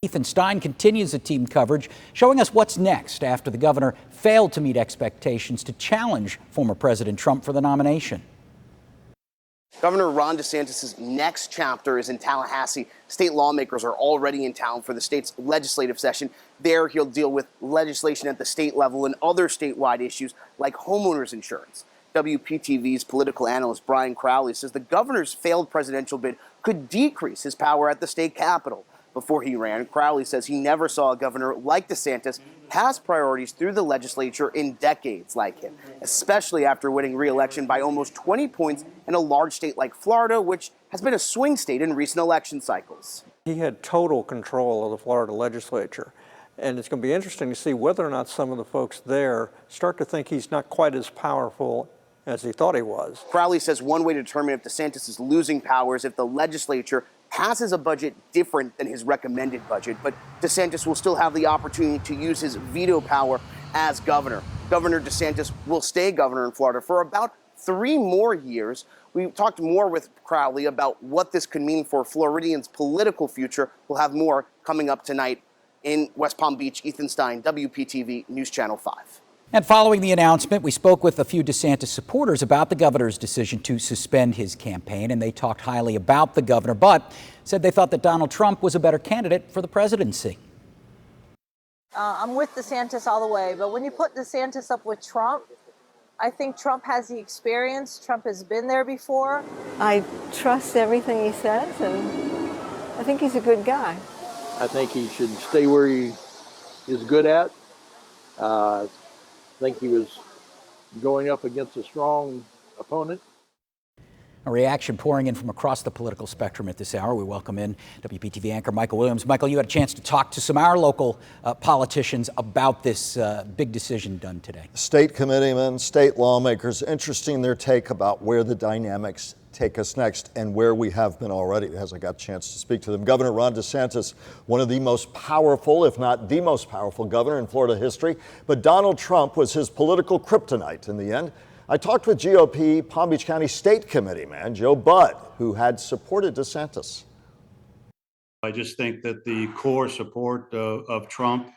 Ethan Stein continues the team coverage, showing us what's next after the governor failed to meet expectations to challenge former President Trump for the nomination. Governor Ron DeSantis' next chapter is in Tallahassee. State lawmakers are already in town for the state's legislative session. There, he'll deal with legislation at the state level and other statewide issues like homeowners insurance. WPTV's political analyst Brian Crowley says the governor's failed presidential bid could decrease his power at the state capitol. Before he ran, Crowley says he never saw a governor like DeSantis pass priorities through the legislature in decades like him, especially after winning re-election by almost 20 points in a large state like Florida, which has been a swing state in recent election cycles. He had total control of the Florida legislature, and it's going to be interesting to see whether or not some of the folks there start to think he's not quite as powerful as he thought he was. Crowley says one way to determine if DeSantis is losing power is if the legislature passes a budget different than his recommended budget, but DeSantis will still have the opportunity to use his veto power as governor. Governor DeSantis will stay governor in Florida for about 3 more years. We talked more with Crowley about what this could mean for Floridians' political future. We'll have more coming up tonight in West Palm Beach. Ethan Stein, WPTV News Channel 5. And following the announcement, we spoke with a few DeSantis supporters about the governor's decision to suspend his campaign, and they talked highly about the governor, but said they thought that Donald Trump was a better candidate for the presidency. I'm with DeSantis all the way, but when you put DeSantis up with Trump, I think Trump has the experience. Trump has been there before. I trust everything he says, and I think he's a good guy. I think he should stay where he is good at. I think he was going up against a strong opponent. A reaction pouring in from across the political spectrum at this hour. We welcome in WPTV anchor Michael Williams. Michael, you had a chance to talk to some of our local politicians about this big decision done today. State committeemen, state lawmakers, interesting their take about where the dynamics take us next and where we have been already, as I got a chance to speak to them. Governor Ron DeSantis, one of the most powerful, if not the most powerful governor in Florida history, but Donald Trump was his political kryptonite in the end. I talked with GOP Palm Beach County State Committee man Joe Budd, who had supported DeSantis. I just think that the core support of Trump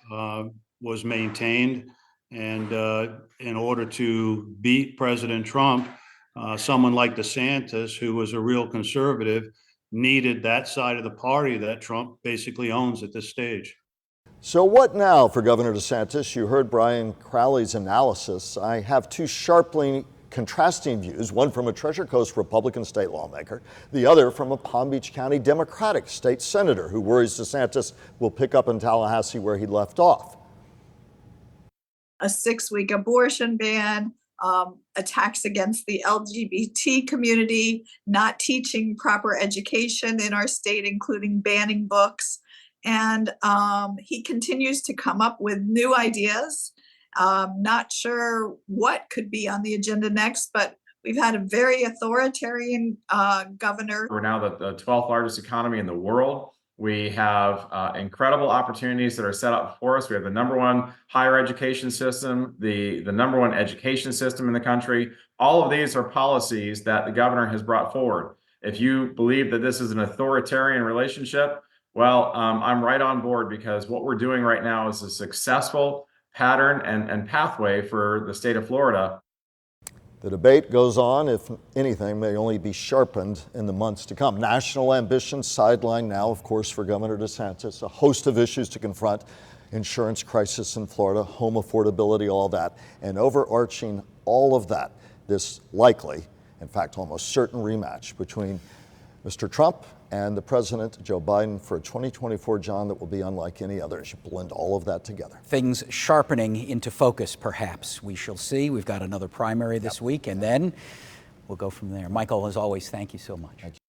was maintained, and in order to beat President Trump, someone like DeSantis, who was a real conservative, needed that side of the party that Trump basically owns at this stage. So what now for Governor DeSantis? You heard Brian Crowley's analysis. I have 2 sharply contrasting views, one from a Treasure Coast Republican state lawmaker, the other from a Palm Beach County Democratic state senator who worries DeSantis will pick up in Tallahassee where he left off. A 6-week abortion ban, attacks against the LGBT community, not teaching proper education in our state, including banning books. And he continues to come up with new ideas. Not sure what could be on the agenda next, but we've had a very authoritarian governor. We're now the 12th largest economy in the world. We have incredible opportunities that are set up for us. We have the #1 higher education system, the #1 education system in the country. All of these are policies that the governor has brought forward. If you believe that this is an authoritarian relationship, well, I'm right on board, because what we're doing right now is a successful pattern and pathway for the state of Florida. The debate goes on. If anything, may only be sharpened in the months to come. National ambitions sidelined now, of course, for Governor DeSantis. A host of issues to confront: insurance crisis in Florida, home affordability, all that. And overarching all of that, this likely, in fact, almost certain rematch between Mr. Trump and the President, Joe Biden, for a 2024, John, that will be unlike any other as you blend all of that together. Things sharpening into focus, perhaps. We shall see. We've got another primary this week, and then we'll go from there. Michael, as always, thank you so much.